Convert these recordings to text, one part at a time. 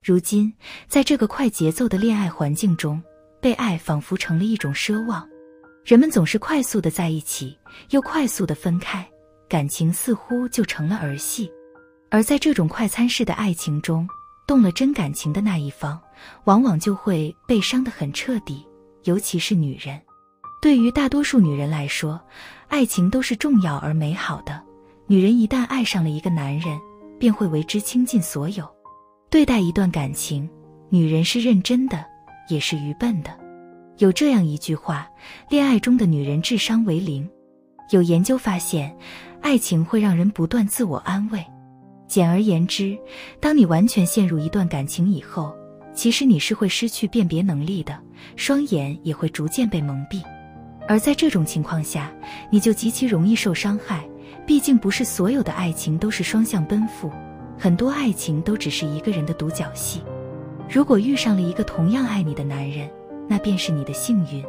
如今，在这个快节奏的恋爱环境中，被爱仿佛成了一种奢望。人们总是快速地在一起，又快速地分开，感情似乎就成了儿戏。而在这种快餐式的爱情中，动了真感情的那一方，往往就会被伤得很彻底，尤其是女人。对于大多数女人来说，爱情都是重要而美好的。女人一旦爱上了一个男人，便会为之倾尽所有。对待一段感情，女人是认真的，也是愚笨的。有这样一句话，恋爱中的女人智商为0。有研究发现，爱情会让人不断自我安慰。简而言之，当你完全陷入一段感情以后，其实你是会失去辨别能力的，双眼也会逐渐被蒙蔽。而在这种情况下，你就极其容易受伤害。毕竟不是所有的爱情都是双向奔赴，很多爱情都只是一个人的独角戏。如果遇上了一个同样爱你的男人，那便是你的幸运。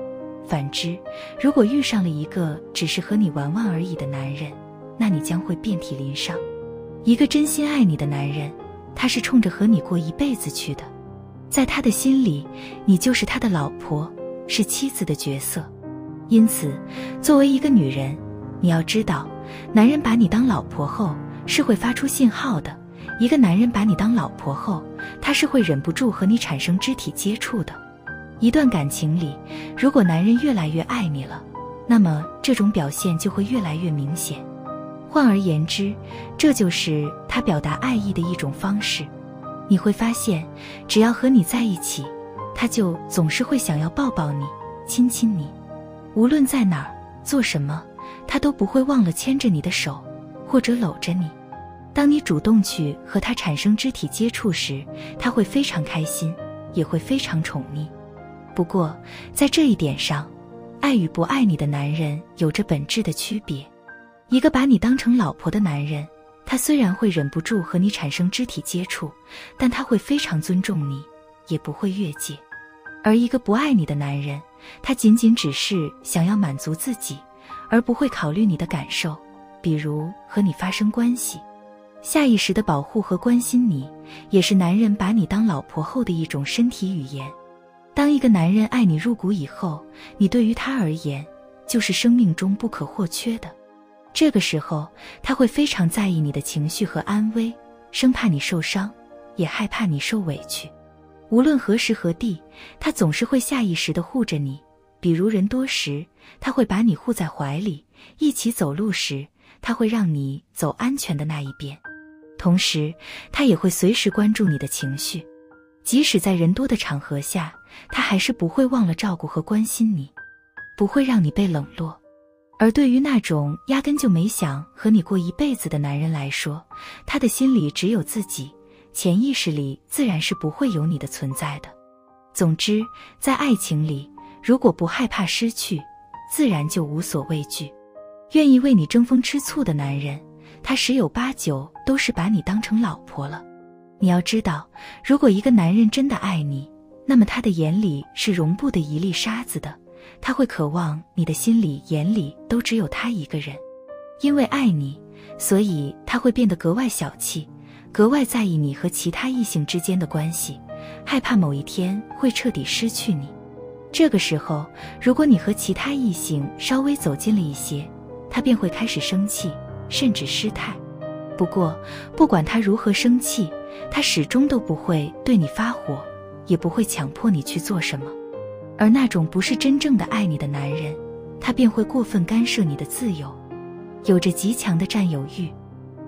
反之，如果遇上了一个只是和你玩玩而已的男人，那你将会遍体鳞伤。一个真心爱你的男人，他是冲着和你过一辈子去的。在他的心里，你就是他的老婆，是妻子的角色。因此，作为一个女人，你要知道，男人把你当老婆后，是会发出信号的。一个男人把你当老婆后，他是会忍不住和你产生肢体接触的。一段感情里，如果男人越来越爱你了，那么这种表现就会越来越明显。换而言之，这就是他表达爱意的一种方式。你会发现，只要和你在一起，他就总是会想要抱抱你，亲亲你。无论在哪儿，做什么，他都不会忘了牵着你的手，或者搂着你。当你主动去和他产生肢体接触时，他会非常开心，也会非常宠溺。不过，在这一点上，爱与不爱你的男人有着本质的区别。一个把你当成老婆的男人，他虽然会忍不住和你产生肢体接触，但他会非常尊重你，也不会越界。而一个不爱你的男人，他仅仅只是想要满足自己，而不会考虑你的感受，比如和你发生关系。下意识的保护和关心你，也是男人把你当老婆后的一种身体语言。当一个男人爱你入骨以后，你对于他而言，就是生命中不可或缺的。这个时候，他会非常在意你的情绪和安危，生怕你受伤，也害怕你受委屈。无论何时何地，他总是会下意识地护着你。比如人多时，他会把你护在怀里；一起走路时，他会让你走安全的那一边。同时，他也会随时关注你的情绪。即使在人多的场合下，他还是不会忘了照顾和关心你，不会让你被冷落。而对于那种压根就没想和你过一辈子的男人来说，他的心里只有自己，潜意识里自然是不会有你的存在的。总之，在爱情里，如果不害怕失去，自然就无所畏惧。愿意为你争风吃醋的男人，他十有八九都是把你当成老婆了。你要知道，如果一个男人真的爱你，那么他的眼里是容不得一粒沙子的，他会渴望你的心里眼里都只有他一个人。因为爱你，所以他会变得格外小气，格外在意你和其他异性之间的关系，害怕某一天会彻底失去你。这个时候，如果你和其他异性稍微走近了一些，他便会开始生气，甚至失态。不过，不管他如何生气，他始终都不会对你发火，也不会强迫你去做什么。而那种不是真正的爱你的男人，他便会过分干涉你的自由，有着极强的占有欲。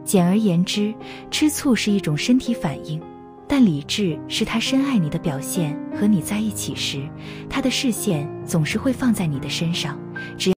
简而言之，吃醋是一种身体反应，但理智是他深爱你的表现。和你在一起时，他的视线总是会放在你的身上，只要